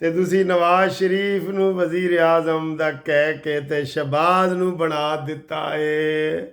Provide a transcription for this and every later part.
ਤੇ ਤੁਸੀਂ ਨਵਾਜ਼ ਸ਼ਰੀਫ ਨੂੰ ਵਜ਼ੀਰ ਆਜ਼ਮ ਦਾ ਕਹਿ ਕੇ ਤੇ ਸ਼ਹਬਾਜ਼ ਨੂੰ ਬਣਾ ਦਿੱਤਾ ਏ।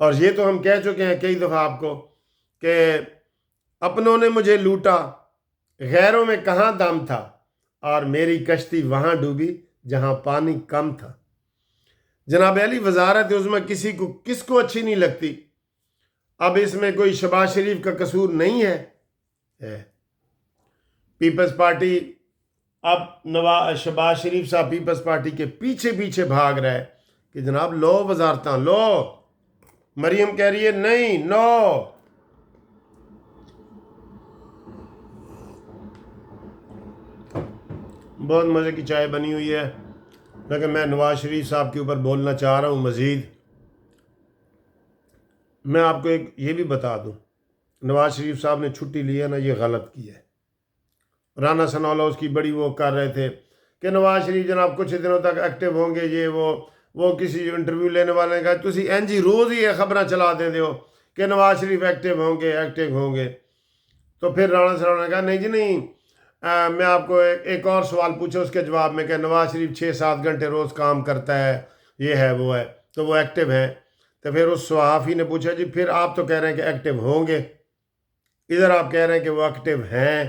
اور یہ تو ہم کہہ چکے ہیں کئی دفعہ آپ کو کہ اپنوں نے مجھے لوٹا، غیروں میں کہاں دم تھا، اور میری کشتی وہاں ڈوبی جہاں پانی کم تھا۔ جناب علی، وزارت عظمیٰ کس کو اچھی نہیں لگتی؟ اب اس میں کوئی شہباز شریف کا قصور نہیں ہے۔ پیپلز پارٹی اب شہباز شریف صاحب پیپلز پارٹی کے پیچھے پیچھے بھاگ رہا ہے کہ جناب لو وزارتاں لو۔ مریم کہہ رہی ہے نہیں، نو۔ بہت مزے کی چائے بنی ہوئی ہے، لیکن میں نواز شریف صاحب کے اوپر بولنا چاہ رہا ہوں مزید۔ میں آپ کو ایک یہ بھی بتا دوں، نواز شریف صاحب نے چھٹی لی ہے نا، یہ غلط کی ہے۔ رانا ثناءاللہ اس کی بڑی وہ کر رہے تھے کہ نواز شریف جناب کچھ دنوں تک ایکٹیو ہوں گے، یہ وہ کسی انٹرویو لینے والے نے کہا تسی این جی روز ہی یہ خبریں چلا دیں ہو کہ نواز شریف ایکٹیو ہوں گے۔ تو پھر رانا ثناءاللہ نے کہا نہیں جی نہیں، میں آپ کو ایک اور سوال پوچھا اس کے جواب میں کہ نواز شریف 6-7 گھنٹے روز کام کرتا ہے، یہ ہے وہ ہے، تو وہ ایکٹیو ہیں۔ تو پھر اس صحافی نے پوچھا جی پھر آپ تو کہہ رہے ہیں کہ ایکٹیو ہوں گے، ادھر آپ کہہ رہے ہیں کہ وہ ایکٹیو ہیں،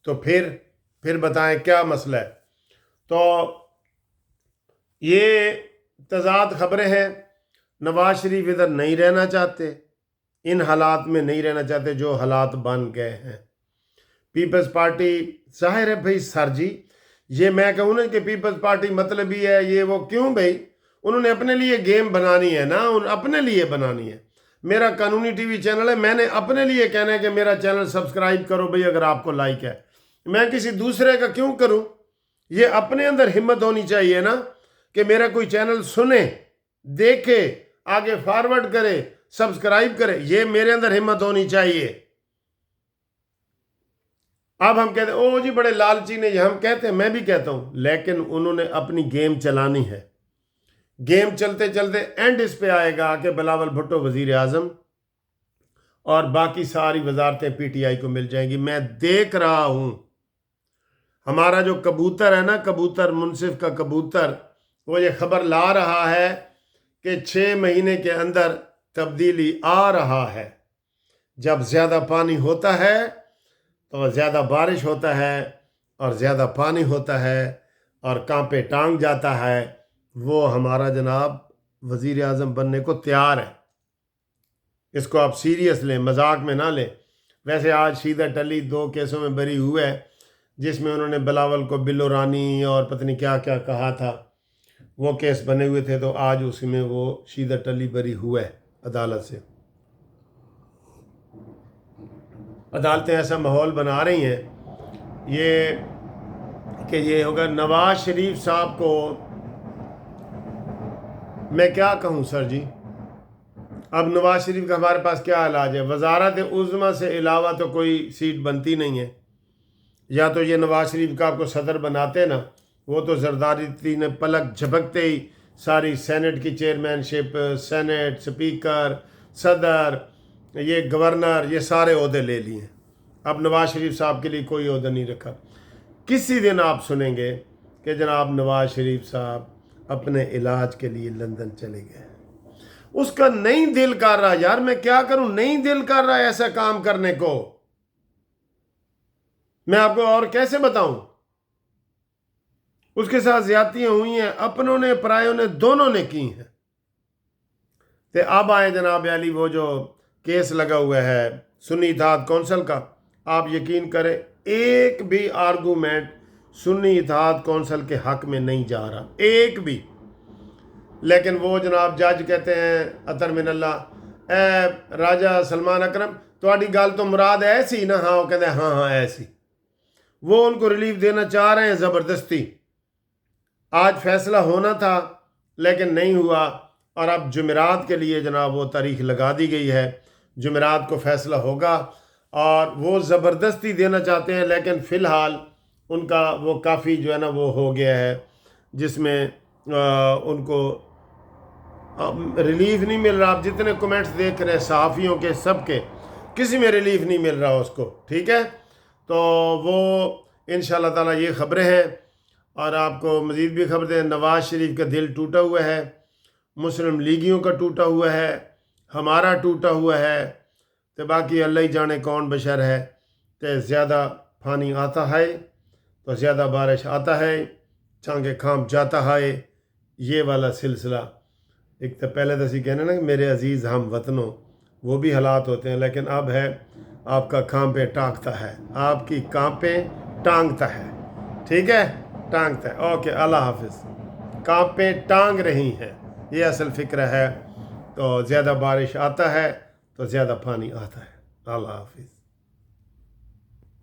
تو پھر بتائیں کیا مسئلہ ہے؟ تو یہ تضاد خبریں ہیں۔ نواز شریف ادھر نہیں رہنا چاہتے، ان حالات میں نہیں رہنا چاہتے جو حالات بن گئے ہیں۔ پیپلز پارٹی ظاہر ہے بھائی سر جی، یہ میں کہوں نا کہ پیپلز پارٹی مطلب ہی ہے یہ وہ، کیوں بھائی؟ انہوں نے اپنے لیے گیم بنانی ہے نا، اپنے لیے بنانی ہے۔ میرا قانونی ٹی وی چینل ہے، میں نے اپنے لیے کہنا ہے کہ میرا چینل سبسکرائب کرو بھائی اگر آپ کو لائک ہے، میں کسی دوسرے کا کیوں کروں؟ یہ اپنے اندر ہمت ہونی چاہیے نا کہ میرا کوئی چینل سنے، دیکھے، آگے فارورڈ کرے، سبسکرائب کرے، یہ میرے اندر ہمت ہونی چاہیے۔ اب ہم کہتے ہیں او جی بڑے لالچی نے، یہ ہم کہتے ہیں، میں بھی کہتا ہوں، لیکن انہوں نے اپنی گیم چلانی ہے۔ گیم چلتے چلتے اینڈ اس پہ آئے گا کہ بلاول بھٹو وزیر اعظم اور باقی ساری وزارتیں پی ٹی آئی کو مل جائیں گی۔ میں دیکھ رہا ہوں، ہمارا جو کبوتر ہے نا، کبوتر منصف کا کبوتر، وہ یہ خبر لا رہا ہے کہ 6 مہینے کے اندر تبدیلی آ رہا ہے۔ جب زیادہ پانی ہوتا ہے تو زیادہ بارش ہوتا ہے اور زیادہ پانی ہوتا ہے اور کانپے ٹانگ جاتا ہے۔ وہ ہمارا جناب وزیر اعظم بننے کو تیار ہے۔ اس کو آپ سیریس لیں، مذاق میں نہ لیں۔ ویسے آج شیدت علی 2 کیسوں میں بری ہوئے ہے، جس میں انہوں نے بلاول کو بلو رانی اور پتہ نہیں کیا کیا کہا تھا، وہ کیس بنے ہوئے تھے، تو آج اس میں وہ شیدت علی بری ہوئے عدالت سے۔ عدالتیں ایسا ماحول بنا رہی ہیں یہ کہ یہ ہوگا نواز شریف صاحب کو، میں کیا کہوں سر جی، اب نواز شریف کا ہمارے پاس کیا علاج ہے؟ وزارت عظمیٰ سے علاوہ تو کوئی سیٹ بنتی نہیں ہے۔ یا تو یہ نواز شریف کا آپ کو صدر بناتے نا، وہ تو زرداری نے پلک جھپکتے ہی ساری سینٹ کی چیئرمین شپ، سینٹ سپیکر، صدر، یہ گورنر، یہ سارے عہدے لے لیے ہیں۔ اب نواز شریف صاحب کے لیے کوئی عہدہ نہیں رکھا۔ کسی دن آپ سنیں گے کہ جناب نواز شریف صاحب اپنے علاج کے لیے لندن چلے گئے۔ اس کا نہیں دل کر رہا، یار میں کیا کروں، نہیں دل کر رہا ایسا کام کرنے کو۔ میں آپ کو اور کیسے بتاؤں؟ اس کے ساتھ زیادتیاں ہوئی ہیں، اپنوں نے پرایوں نے دونوں نے کی ہیں۔ تو اب آئے جناب علی وہ جو کیس لگا ہوا ہے سنی اتحاد کونسل کا، آپ یقین کریں ایک بھی آرگومنٹ سنی اتحاد کونسل کے حق میں نہیں جا رہا، ایک بھی۔ لیکن وہ جناب جج کہتے ہیں اطہر من اللہ، اے راجہ سلمان اکرم تہاڈی گل تو مراد ایسی نا؟ ہاں، وہ کہتے ہیں ہاں ایسی۔ وہ ان کو ریلیف دینا چاہ رہے ہیں زبردستی۔ آج فیصلہ ہونا تھا لیکن نہیں ہوا، اور اب جمعرات کے لیے جناب وہ تاریخ لگا دی گئی ہے، جمعرات کو فیصلہ ہوگا، اور وہ زبردستی دینا چاہتے ہیں، لیکن فی الحال ان کا وہ کافی جو ہے نا وہ ہو گیا ہے، جس میں ان کو ریلیف نہیں مل رہا۔ آپ جتنے کومنٹس دیکھ رہے ہیں صحافیوں کے، سب کے، کسی میں ریلیف نہیں مل رہا اس کو، ٹھیک ہے؟ تو وہ انشاءاللہ تعالیٰ یہ خبریں ہیں، اور آپ کو مزید بھی خبر دیں، نواز شریف کا دل ٹوٹا ہوا ہے، مسلم لیگیوں کا ٹوٹا ہوا ہے، ہمارا ٹوٹا ہوا ہے تو باقی اللہ ہی جانے کون بشر ہے، تو زیادہ پانی آتا ہے تو زیادہ بارش آتا ہے، چانگے کھانپ جاتا ہے، یہ والا سلسلہ۔ ایک تو پہلے تو اسی کہنا نا کہ میرے عزیز ہم وطنوں، وہ بھی حالات ہوتے ہیں، لیکن اب ہے آپ کا کانپے ٹانگتا ہے، آپ کی کانپے ٹانگتا ہے، ٹھیک ہے، ٹانگتا ہے۔ اوکے، اللہ حافظ۔ کانپے ٹانگ رہی ہیں، یہ اصل فکر ہے۔ تو زیادہ بارش آتا ہے تو زیادہ پانی آتا ہے۔ اللہ حافظ۔